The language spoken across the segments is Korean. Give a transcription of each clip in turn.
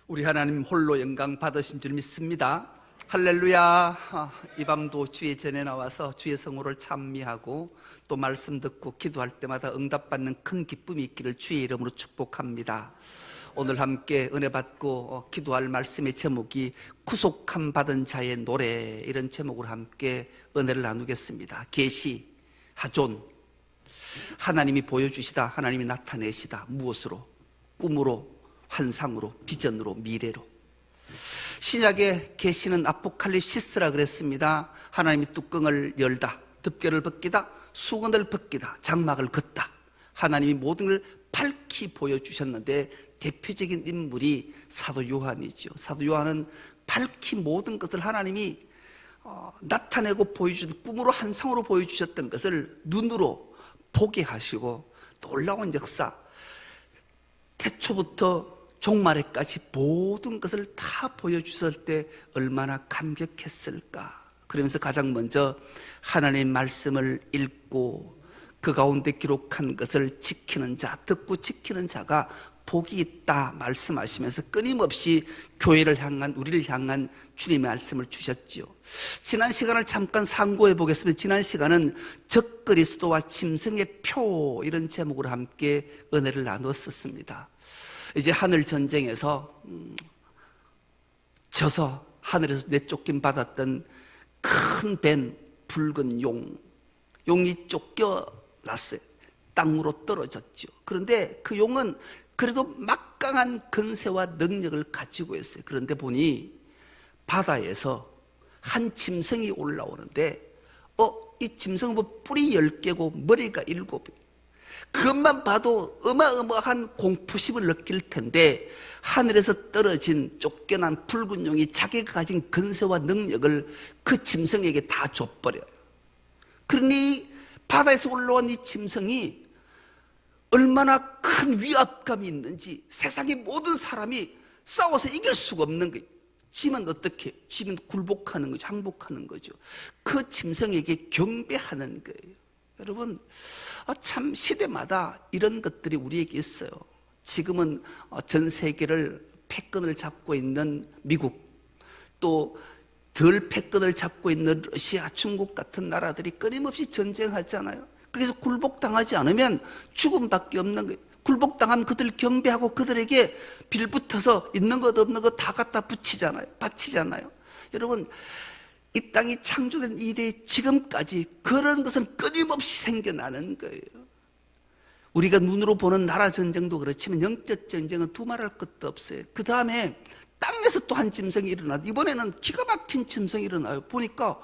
우리 하나님 홀로 영광 받으신 줄 믿습니다. 할렐루야. 이 밤도 주의 전에 나와서 주의 성호를 찬미하고 또 말씀 듣고 기도할 때마다 응답받는 큰 기쁨이 있기를 주의 이름으로 축복합니다. 오늘 함께 은혜 받고 기도할 말씀의 제목이 구속함 받은 자의 노래, 이런 제목으로 함께 은혜를 나누겠습니다. 계시, 하존, 하나님이 보여주시다, 하나님이 나타내시다. 무엇으로? 꿈으로, 환상으로, 비전으로, 미래로. 신약의 계시는 아포칼립시스라 그랬습니다. 하나님이 뚜껑을 열다, 덮개를 벗기다, 수건을 벗기다, 장막을 걷다. 하나님이 모든 걸 밝히 보여주셨는데 대표적인 인물이 사도 요한이죠. 사도 요한은 밝히 모든 것을 하나님이 나타내고 보여주던, 꿈으로 환상으로 보여주셨던 것을 눈으로 보게 하시고 놀라운 역사, 태초부터 종말에까지 모든 것을 다 보여주셨을 때 얼마나 감격했을까. 그러면서 가장 먼저 하나님의 말씀을 읽고 그 가운데 기록한 것을 지키는 자, 듣고 지키는 자가 복이 있다 말씀하시면서 끊임없이 교회를 향한, 우리를 향한 주님의 말씀을 주셨지요. 지난 시간을 잠깐 상고해 보겠습니다. 지난 시간은 적그리스도와 짐승의 표, 이런 제목으로 함께 은혜를 나누었었습니다. 이제 하늘 전쟁에서 져서 하늘에서 내쫓김 받았던 큰 뱀, 붉은 용이 쫓겨났어요. 땅으로 떨어졌죠. 그런데 그 용은 그래도 막강한 근세와 능력을 가지고 있어요. 그런데 보니 바다에서 한 짐승이 올라오는데 이 짐승은 뿔이 10개고 머리가 7개. 그것만 봐도 어마어마한 공포심을 느낄 텐데 하늘에서 떨어진 쫓겨난 붉은 용이 자기가 가진 근세와 능력을 그 짐승에게 다 줘버려요. 그러니 바다에서 올라온 이 짐승이 얼마나 큰 위압감이 있는지 세상의 모든 사람이 싸워서 이길 수가 없는 거예요. 지면 어떻게? 지면 굴복하는 거죠. 항복하는 거죠. 그 짐승에게 경배하는 거예요. 여러분, 참 시대마다 이런 것들이 우리에게 있어요. 지금은 전 세계를 패권을 잡고 있는 미국, 또 덜 패권을 잡고 있는 러시아, 중국 같은 나라들이 끊임없이 전쟁하잖아요. 거기서 굴복당하지 않으면 죽음밖에 없는 거예요. 굴복당하면 그들 경배하고 그들에게 빌붙어서 있는 것 없는 것 다 갖다 바치잖아요. 여러분, 이 땅이 창조된 이래 지금까지 그런 것은 끊임없이 생겨나는 거예요. 우리가 눈으로 보는 나라 전쟁도 그렇지만 영적 전쟁은 두말할 것도 없어요. 그 다음에 땅에서 또 한 짐승이 일어나요. 이번에는 기가 막힌 짐승이 일어나요. 보니까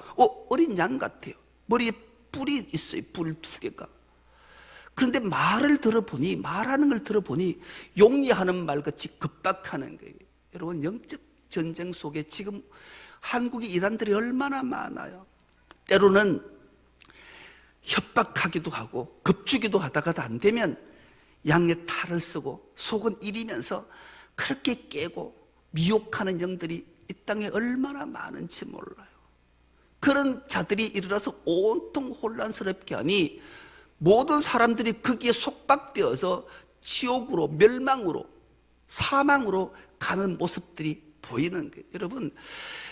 어린 양 같아요. 머리에 뿔이 있어요. 뿔 2개가. 그런데 말하는 걸 들어보니 용이 하는 말같이 급박하는 거예요. 여러분, 영적 전쟁 속에 지금 한국의 이단들이 얼마나 많아요. 때로는 협박하기도 하고 겁주기도 하다가도 안 되면 양의 탈을 쓰고 속은 이리면서 그렇게 깨고 미혹하는 영들이 이 땅에 얼마나 많은지 몰라요. 그런 자들이 일어나서 온통 혼란스럽게 하니 모든 사람들이 거기에 속박되어서 지옥으로, 멸망으로, 사망으로 가는 모습들이 보이는 거예요. 여러분,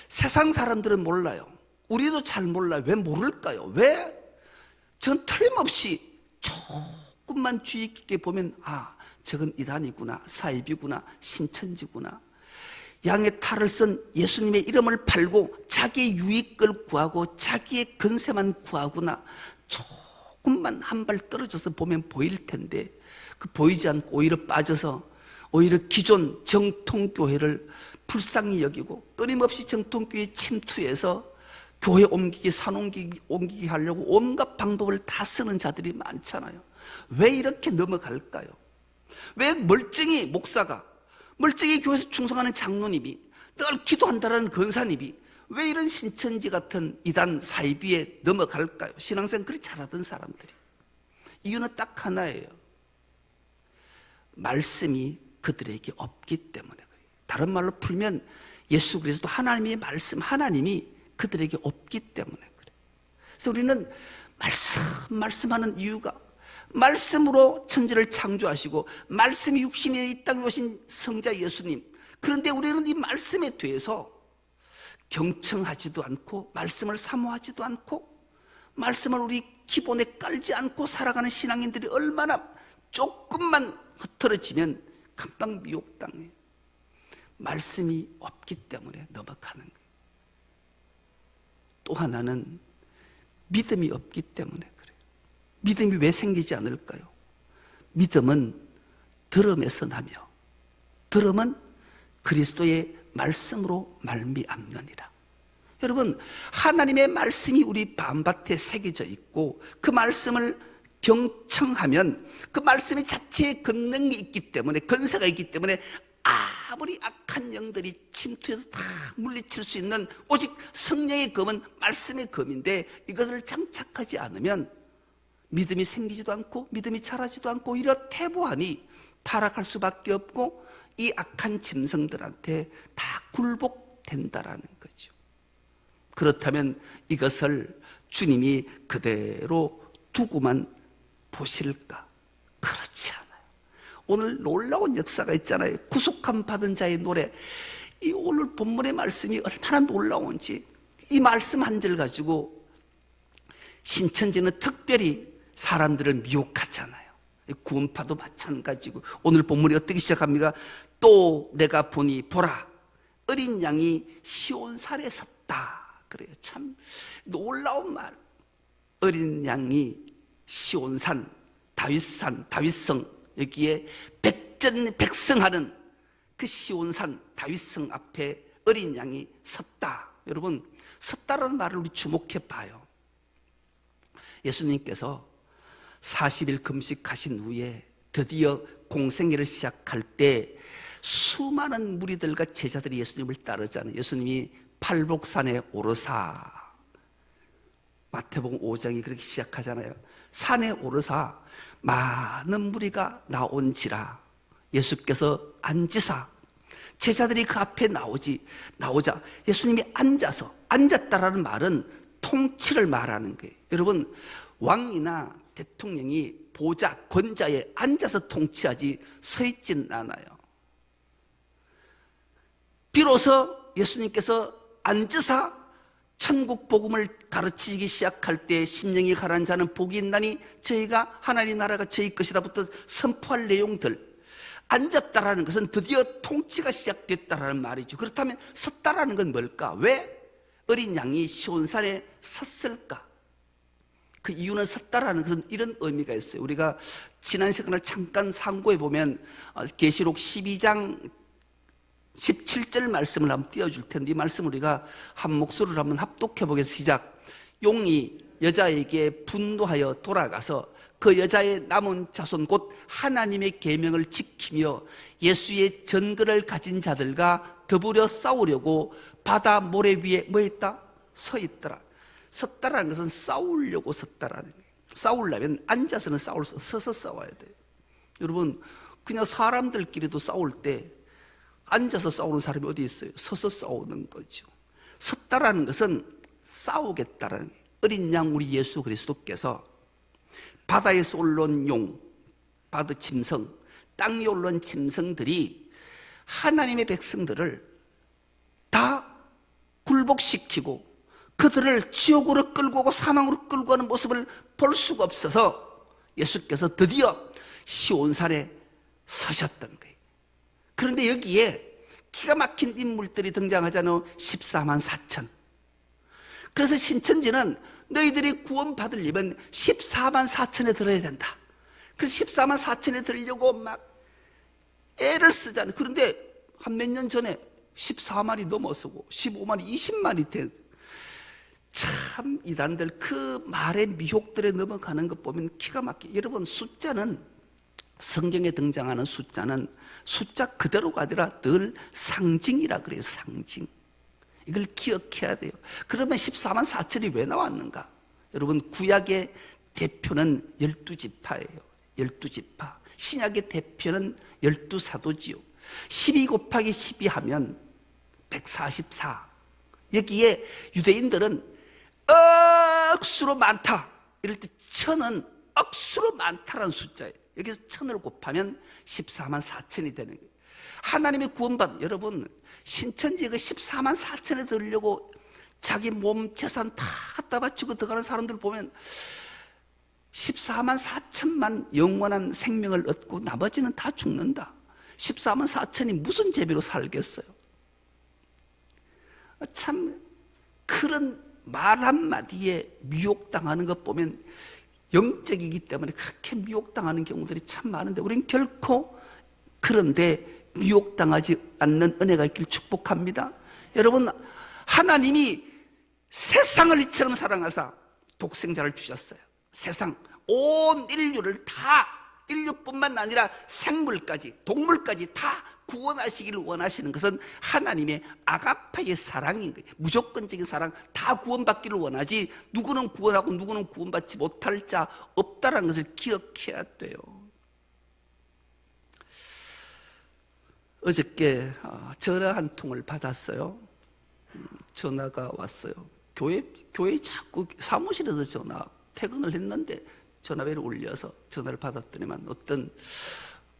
세상 사람들은 몰라요. 우리도 잘 몰라요. 왜 모를까요? 왜? 전 틀림없이 조금만 주의 깊게 보면 저건 이단이구나, 사이비구나, 신천지구나. 양의 탈을 쓴 예수님의 이름을 팔고 자기의 유익을 구하고 자기의 근세만 구하구나. 조금만 한 발 떨어져서 보면 보일 텐데 그 보이지 않고 오히려 빠져서 오히려 기존 정통교회를 불쌍히 여기고 끊임없이 정통교회에 침투해서 교회 옮기기, 산 옮기기 하려고 온갖 방법을 다 쓰는 자들이 많잖아요. 왜 이렇게 넘어갈까요? 왜 멀쩡히 목사가, 멀쩡히 교회에서 충성하는 장로님이, 늘 기도한다라는 권사님이 왜 이런 신천지 같은 이단 사이비에 넘어갈까요? 신앙생활 그리 잘하던 사람들이. 이유는 딱 하나예요. 말씀이 그들에게 없기 때문에 그래요. 다른 말로 풀면 예수 그리스도 하나님의 말씀, 하나님이 그들에게 없기 때문에 그래요. 그래서 우리는 말씀하는 이유가 말씀으로 천지를 창조하시고 말씀이 육신이 이 땅에 오신 성자 예수님, 그런데 우리는 이 말씀에 대해서 경청하지도 않고 말씀을 사모하지도 않고 말씀을 우리 기본에 깔지 않고 살아가는 신앙인들이 얼마나 조금만 흐트러지면 금방 미혹당해요. 말씀이 없기 때문에 넘어가는 거예요. 또 하나는 믿음이 없기 때문에 그래요. 믿음이 왜 생기지 않을까요? 믿음은 들음에서 나며 들음은 그리스도의 말씀으로 말미암느니라. 여러분, 하나님의 말씀이 우리 마음밭에 새겨져 있고 그 말씀을 경청하면 그 말씀의 자체에 권능이 있기 때문에, 권세가 있기 때문에 아무리 악한 영들이 침투해서 다 물리칠 수 있는 오직 성령의 검은 말씀의 검인데, 이것을 장착하지 않으면 믿음이 생기지도 않고 믿음이 자라지도 않고 오히려 태보하니 타락할 수밖에 없고 이 악한 짐승들한테 다 굴복된다라는 거죠. 그렇다면 이것을 주님이 그대로 두고만 보실까? 그렇지 않아요. 오늘 놀라운 역사가 있잖아요. 구속함 받은 자의 노래. 이 오늘 본문의 말씀이 얼마나 놀라운지, 이 말씀 한 절 가지고 신천지는 특별히 사람들을 미혹하잖아요. 구원파도 마찬가지고. 오늘 본문이 어떻게 시작합니까? 또 내가 보니 보라 어린 양이 시온산에 섰다. 그래요. 참 놀라운 말. 어린 양이 시온산, 다윗산, 다윗성, 여기에 백전백승하는 그 시온산 다윗성 앞에 어린 양이 섰다. 여러분, 섰다라는 말을 우리 주목해 봐요. 예수님께서 40일 금식하신 후에 드디어 공생애를 시작할 때 수많은 무리들과 제자들이 예수님을 따르잖아요. 예수님이 팔복산에 오르사, 마태복음 5장이 그렇게 시작하잖아요. 산에 오르사 많은 무리가 나온지라. 예수께서 앉으사, 제자들이 그 앞에 나오자 예수님이 앉았다라는 말은 통치를 말하는 거예요. 여러분, 왕이나 대통령이 보좌, 권좌에 앉아서 통치하지 서 있지는 않아요. 비로소 예수님께서 앉으사 천국 복음을 가르치기 시작할 때 심령이 가라앉은 자는 복이 있나니 저희가 하나님 나라가 저희 것이다부터 선포할 내용들, 앉았다라는 것은 드디어 통치가 시작됐다라는 말이죠. 그렇다면 섰다라는 건 뭘까? 왜 어린 양이 시온산에 섰을까? 그 이유는 섰다라는 것은 이런 의미가 있어요. 우리가 지난 시간을 잠깐 상고해 보면 계시록 12장 17절 말씀을 한번 띄워줄 텐데, 이 말씀 우리가 한 목소리로 한번 합독해 보겠습니다. 시작. 용이 여자에게 분노하여 돌아가서 그 여자의 남은 자손 곧 하나님의 계명을 지키며 예수의 전거를 가진 자들과 더불어 싸우려고 바다 모래 위에 뭐 했다? 서 있더라. 섰다라는 것은 싸우려고 섰다라는 거예요. 싸우려면 앉아서는 싸울 수, 서서 싸워야 돼요. 여러분, 그냥 사람들끼리도 싸울 때 앉아서 싸우는 사람이 어디 있어요? 서서 싸우는 거죠. 섰다라는 것은 싸우겠다라는 거예요. 어린 양 우리 예수 그리스도께서 바다에서 올라온 용, 바다 짐승, 땅에 올라온 짐승들이 하나님의 백성들을 다 굴복시키고 그들을 지옥으로 끌고 오고 사망으로 끌고 가는 모습을 볼 수가 없어서 예수께서 드디어 시온산에 서셨던 거예요. 그런데 여기에 기가 막힌 인물들이 등장하잖아요. 14만 4천. 그래서 신천지는 너희들이 구원받으려면 14만 4천에 들어야 된다. 그래서 14만 4천에 들려고 막 애를 쓰잖아요. 그런데 한 몇 년 전에 14만이 넘어서고 15만이 20만이 돼. 참 이단들 그 말의 미혹들에 넘어가는 것 보면 기가 막혀. 여러분, 숫자는, 성경에 등장하는 숫자는 숫자 그대로가 아니라 늘 상징이라 그래요. 상징. 이걸 기억해야 돼요. 그러면 14만 4천이 왜 나왔는가? 여러분, 구약의 대표는 12지파예요. 12지파. 신약의 대표는 12사도지요. 12 곱하기 12 하면 144. 여기에 유대인들은 억수로 많다, 이럴 때 천은 억수로 많다라는 숫자예요. 여기서 천을 곱하면 14만 4천이 되는 거예요. 하나님의 구원받, 여러분, 신천지에 그 14만 4천에 들으려고 자기 몸, 재산 다 갖다 바치고 들어가는 사람들 보면 14만 4천만 영원한 생명을 얻고 나머지는 다 죽는다. 14만 4천이 무슨 재미로 살겠어요? 참 그런 말 한마디에 미혹당하는 것 보면 영적이기 때문에 그렇게 미혹당하는 경우들이 참 많은데, 우린 결코 그런데 미혹당하지 않는 은혜가 있길 축복합니다. 여러분, 하나님이 세상을 이처럼 사랑하사 독생자를 주셨어요. 세상 온 인류를 다, 인류뿐만 아니라 생물까지, 동물까지 다 구원하시기를 원하시는 것은 하나님의 아가페의 사랑인 거예요. 무조건적인 사랑, 다 구원받기를 원하지 누구는 구원하고 누구는 구원받지 못할 자 없다는 것을 기억해야 돼요. 어저께 전화 한 통을 받았어요. 전화가 왔어요. 교회 자꾸 사무실에서 퇴근을 했는데 전화벨이 울려서 전화를 받았더니만 어떤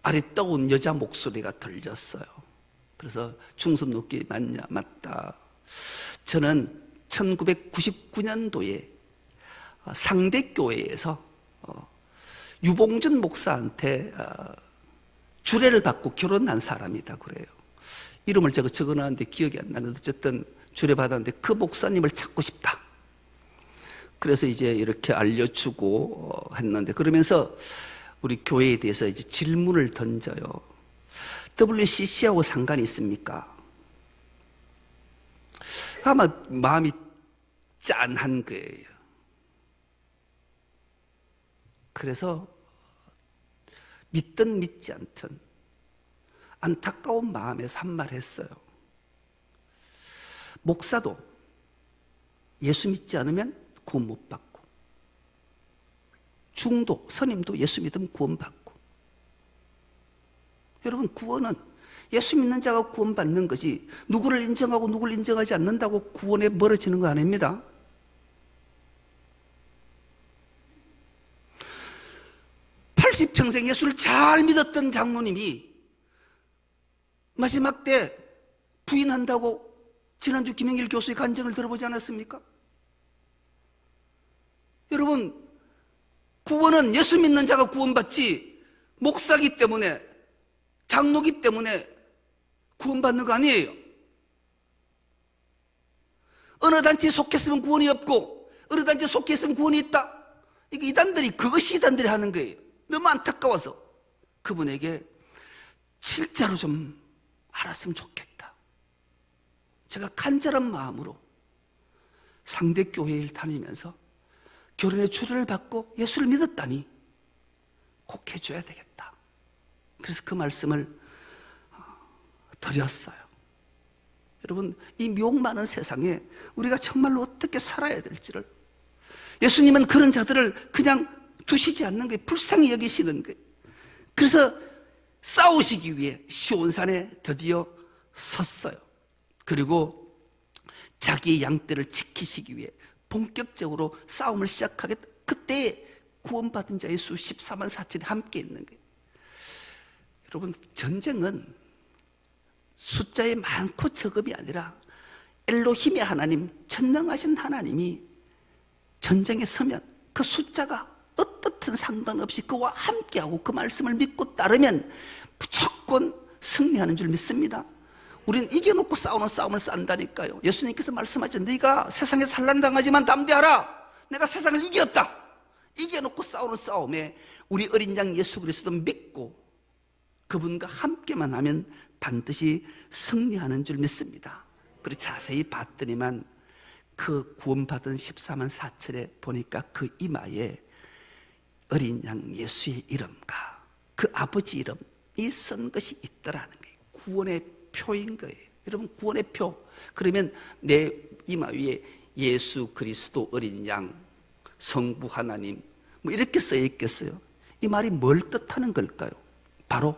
아리따운 여자 목소리가 들렸어요. 그래서 중선 높게 맞냐? 맞다. 저는 1999년도에 상대교회에서 유봉준 목사한테 주례를 받고 결혼한 사람이다 그래요. 이름을 제가 적어놨는데 기억이 안 나는데 어쨌든 주례 받았는데 그 목사님을 찾고 싶다. 그래서 이제 이렇게 알려주고 했는데, 그러면서 우리 교회에 대해서 이제 질문을 던져요. WCC하고 상관이 있습니까? 아마 마음이 짠한 거예요. 그래서 믿든 믿지 않든 안타까운 마음에서 한 말 했어요. 목사도 예수 믿지 않으면 구원 못 받고, 중도, 선임도 예수 믿으면 구원 받고. 여러분, 구원은 예수 믿는 자가 구원 받는 거지 누구를 인정하고 누구를 인정하지 않는다고 구원에 멀어지는 거 아닙니다. (80평생) 예수를 잘 믿었던 장로님이 마지막 때 부인한다고 지난주 김영일 교수의 간증을 들어보지 않았습니까? 여러분, 구원은 예수 믿는 자가 구원받지 목사기 때문에, 장로기 때문에 구원받는 거 아니에요. 어느 단체에 속했으면 구원이 없고 어느 단체에 속해 있으면 구원이 있다. 이게 이단들이, 그것이 이단들이 하는 거예요. 너무 안타까워서 그분에게 진짜로 좀 알았으면 좋겠다. 제가 간절한 마음으로 상대교회를 다니면서 결혼의 주례를 받고 예수를 믿었다니 꼭 해줘야 되겠다. 그래서 그 말씀을 드렸어요. 여러분, 이 미혹 많은 세상에 우리가 정말로 어떻게 살아야 될지를, 예수님은 그런 자들을 그냥 두시지 않는 거예요. 불쌍히 여기시는 거예요. 그래서 싸우시기 위해 시온산에 드디어 섰어요. 그리고 자기의 양떼를 지키시기 위해 본격적으로 싸움을 시작하겠다. 그때 구원받은 자의 수 14만 4천이 함께 있는 거예요. 여러분, 전쟁은 숫자의 많고 적음이 아니라 엘로힘의 하나님, 전능하신 하나님이 전쟁에 서면 그 숫자가 어떻든 상관없이 그와 함께하고 그 말씀을 믿고 따르면 무조건 승리하는 줄 믿습니다. 우리는 이겨놓고 싸우는 싸움을 싼다니까요. 예수님께서 말씀하셨죠. 네가 세상에 산란당하지만 담대하라. 내가 세상을 이겼다. 이겨놓고 싸우는 싸움에 우리 어린 양 예수 그리스도 믿고 그분과 함께만 하면 반드시 승리하는 줄 믿습니다. 그리고 자세히 봤더니만 그 구원받은 14만 4천에 보니까 그 이마에 어린 양 예수의 이름과 그 아버지 이름이 쓴 것이 있더라는 거예요. 구원의 표인 거예요. 여러분, 구원의 표. 그러면 내 이마 위에 예수 그리스도 어린 양, 성부 하나님, 뭐 이렇게 써 있겠어요? 이 말이 뭘 뜻하는 걸까요? 바로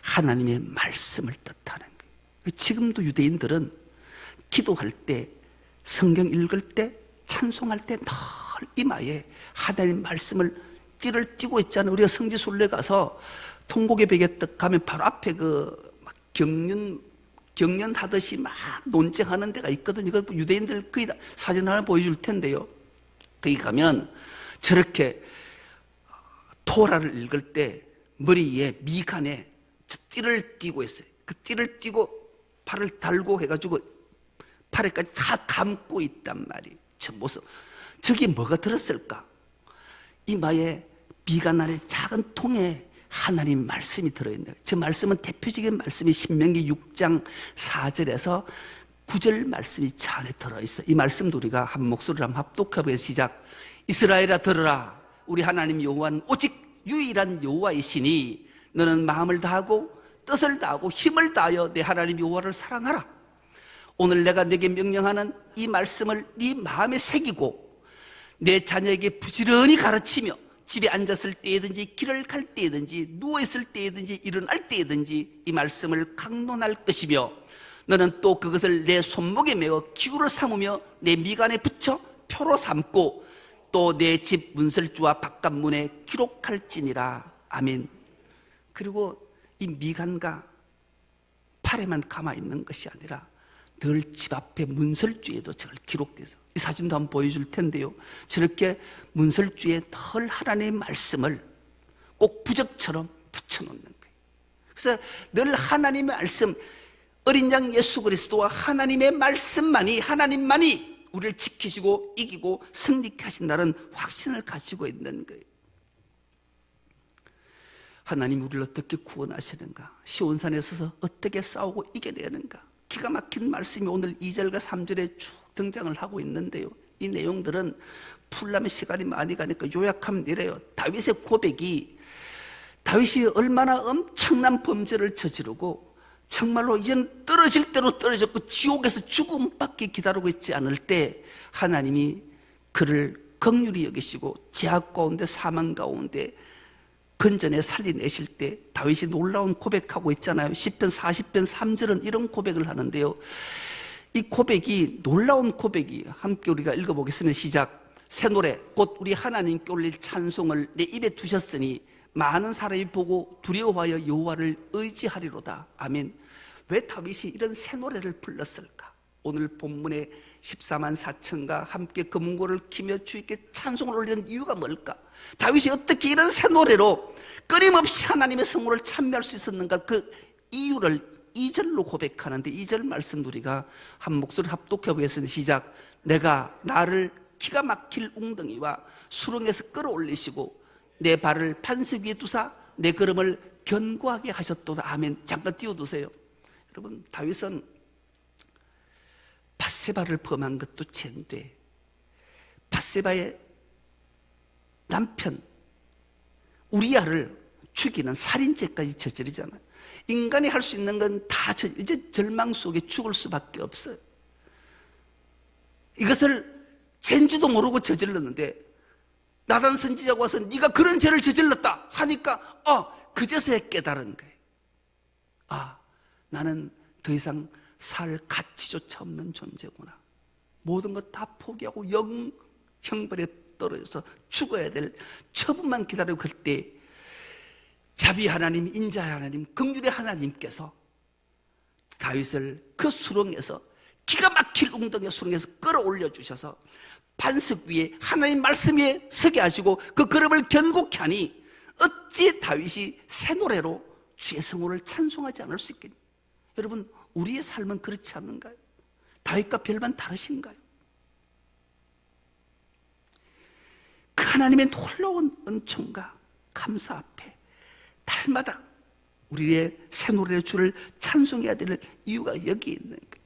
하나님의 말씀을 뜻하는 거예요. 지금도 유대인들은 기도할 때, 성경 읽을 때, 찬송할 때 늘 이마에 하나님 말씀을 띠를 띠고 있잖아요. 우리가 성지순례 가서 통곡의 베개 떡 가면 바로 앞에 그 막 경련하듯이 막 논쟁하는 데가 있거든요. 이거 유대인들 거의 다 사진 하나 보여줄 텐데요. 거기 가면 저렇게 토라를 읽을 때 머리에 미간에 저 띠를 띠고 있어요. 그 띠를 띠고 팔을 달고 해가지고 팔에까지 다 감고 있단 말이에요. 저 모습. 저기 뭐가 들었을까? 이마에 미간 아래 작은 통에 하나님 말씀이 들어있는, 저 말씀은 대표적인 말씀이 신명기 6장 4절에서 9절 말씀이 차 안에 들어있어. 이 말씀도 우리가 한 목소리로 한번 합독해보게. 시작. 이스라엘아 들으라. 우리 하나님 여호와는 오직 유일한 여호와이시니 너는 마음을 다하고 뜻을 다하고 힘을 다하여 내 하나님 여호와를 사랑하라. 오늘 내가 네게 명령하는 이 말씀을 네 마음에 새기고 내 자녀에게 부지런히 가르치며 집에 앉았을 때든지 길을 갈 때든지 누워있을 때든지 일어날 때든지 이 말씀을 강론할 것이며 너는 또 그것을 내 손목에 메어 기구를 삼으며 내 미간에 붙여 표로 삼고 또 내 집 문설주와 바깥문에 기록할지니라. 아멘. 그리고 이 미간과 팔에만 감아 있는 것이 아니라 늘 집 앞에 문설주에도 저걸 기록돼서, 이 사진도 한번 보여줄 텐데요. 저렇게 문설주에 늘 하나님의 말씀을 꼭 부적처럼 붙여놓는 거예요. 그래서 늘 하나님의 말씀, 어린 양 예수 그리스도와 하나님의 말씀만이, 하나님만이 우리를 지키시고 이기고 승리케 하신다는 확신을 가지고 있는 거예요. 하나님 우리를 어떻게 구원하시는가? 시온산에 서서 어떻게 싸우고 이겨내는가? 기가 막힌 말씀이 오늘 2절과 3절에 쭉 등장을 하고 있는데요. 이 내용들은 풀려면 시간이 많이 가니까 요약하면 이래요. 다윗의 고백이, 다윗이 얼마나 엄청난 범죄를 저지르고 정말로 이제는 떨어질 대로 떨어졌고 지옥에서 죽음밖에 기다리고 있지 않을 때 하나님이 그를 긍휼히 여기시고 제약 가운데 사망 가운데 건전에 살려내실 때 다윗이 놀라운 고백하고 있잖아요. 시편 40편 3절은 이런 고백을 하는데요. 이 고백이, 놀라운 고백이, 함께 우리가 읽어보겠습니다. 시작. 새 노래 곧 우리 하나님께 올릴 찬송을 내 입에 두셨으니 많은 사람이 보고 두려워하여 여호와를 의지하리로다. 아멘. 왜 다윗이 이런 새 노래를 불렀을까? 오늘 본문의 14만 4천과 함께 금고를 키며 주님께 찬송을 올리는 이유가 뭘까? 다윗이 어떻게 이런 새 노래로 끊임없이 하나님의 성호를 찬미할 수 있었는가? 그 이유를 2절로 고백하는데, 2절 말씀 우리가 한 목소리 합독해 보겠습니다. 시작. 내가 나를 기가 막힐 웅덩이와 수렁에서 끌어올리시고 내 발을 반석 위에 두사 내 걸음을 견고하게 하셨도다. 아멘. 잠깐 띄워두세요. 여러분, 다윗은 밧세바를 범한 것도 죄인데 밧세바의 남편 우리아를 죽이는 살인죄까지 저지르잖아요. 인간이 할 수 있는 건 다 이제 절망 속에 죽을 수밖에 없어요. 이것을 죄인지도 모르고 저질렀는데 나단 선지자가 와서 네가 그런 죄를 저질렀다 하니까 그제서야 깨달은 거예요. 나는 더 이상 살 가치조차 없는 존재구나. 모든 것 다 포기하고 형벌에 떨어져서 죽어야 될 처분만 기다리고, 그때 자비 하나님, 인자의 하나님, 긍휼의 하나님께서 다윗을 그 수렁에서, 기가 막힐 웅덩이 수렁에서 끌어올려 주셔서 반석 위에 하나님 말씀 위에 서게 하시고 그 걸음을 견고케 하니 어찌 다윗이 새 노래로 주의 성호를 찬송하지 않을 수 있겠냐? 여러분, 우리의 삶은 그렇지 않는가요? 다윗과 별반 다르신가요? 그 하나님의 놀라운 은총과 감사 앞에 날마다 우리의 새 노래의 주를 찬송해야 될 이유가 여기 있는 거예요.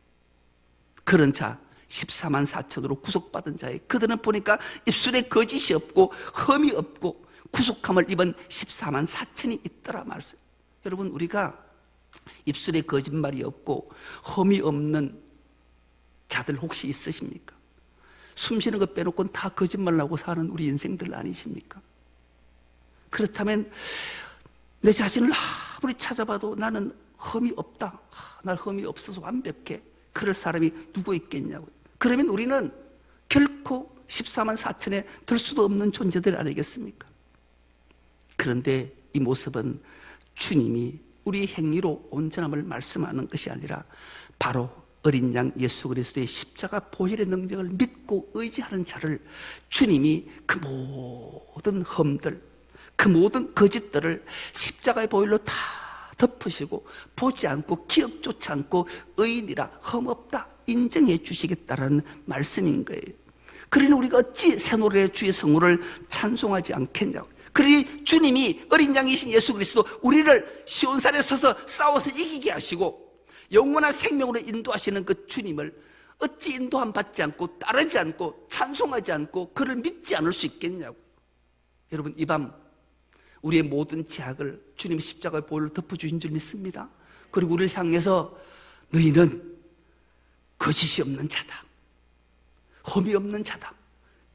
그런 자 14만 4천으로 구속받은 자의, 그들은 보니까 입술에 거짓이 없고 흠이 없고 구속함을 입은 14만 4천이 있더라 말씀. 여러분, 우리가 입술에 거짓말이 없고 흠이 없는 자들 혹시 있으십니까? 숨쉬는 것 빼놓고는 다 거짓말하고 사는 우리 인생들 아니십니까? 그렇다면 내 자신을 아무리 찾아봐도 나는 흠이 없다, 날 흠이 없어서 완벽해, 그럴 사람이 누구 있겠냐고요. 그러면 우리는 결코 14만 4천에 들 수도 없는 존재들 아니겠습니까? 그런데 이 모습은 주님이 우리 행위로 온전함을 말씀하는 것이 아니라 바로 어린 양 예수 그리스도의 십자가 보혈의 능력을 믿고 의지하는 자를 주님이 그 모든 흠들, 그 모든 거짓들을 십자가의 보혈로 다 덮으시고 보지 않고 기억조차 않고 의인이라 흠없다 인정해 주시겠다라는 말씀인 거예요. 그러니 우리가 어찌 새노래 주의 성호를 찬송하지 않겠냐고. 그러니 주님이 어린 양이신 예수 그리스도 우리를 시온산에 서서 싸워서 이기게 하시고 영원한 생명으로 인도하시는 그 주님을 어찌 인도함 받지 않고 따르지 않고 찬송하지 않고 그를 믿지 않을 수 있겠냐고. 여러분, 이 밤 우리의 모든 죄악을 주님의 십자가의 보혈로 덮어주신 줄 믿습니다. 그리고 우리를 향해서 너희는 거짓이 없는 자다, 험이 없는 자다,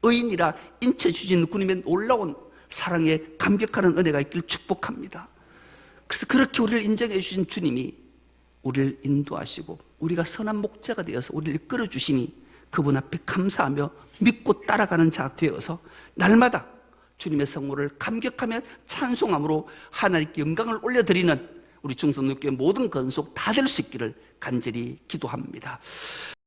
의인이라 인쳐주신 주님의 놀라운 사랑에 감격하는 은혜가 있기를 축복합니다. 그래서 그렇게 우리를 인정해 주신 주님이 우리를 인도하시고 우리가 선한 목자가 되어서 우리를 이끌어 주시니 그분 앞에 감사하며 믿고 따라가는 자 되어서 날마다 주님의 성호를 감격하며 찬송함으로 하나님께 영광을 올려드리는 우리 중성교회 모든 건속 다 될 수 있기를 간절히 기도합니다.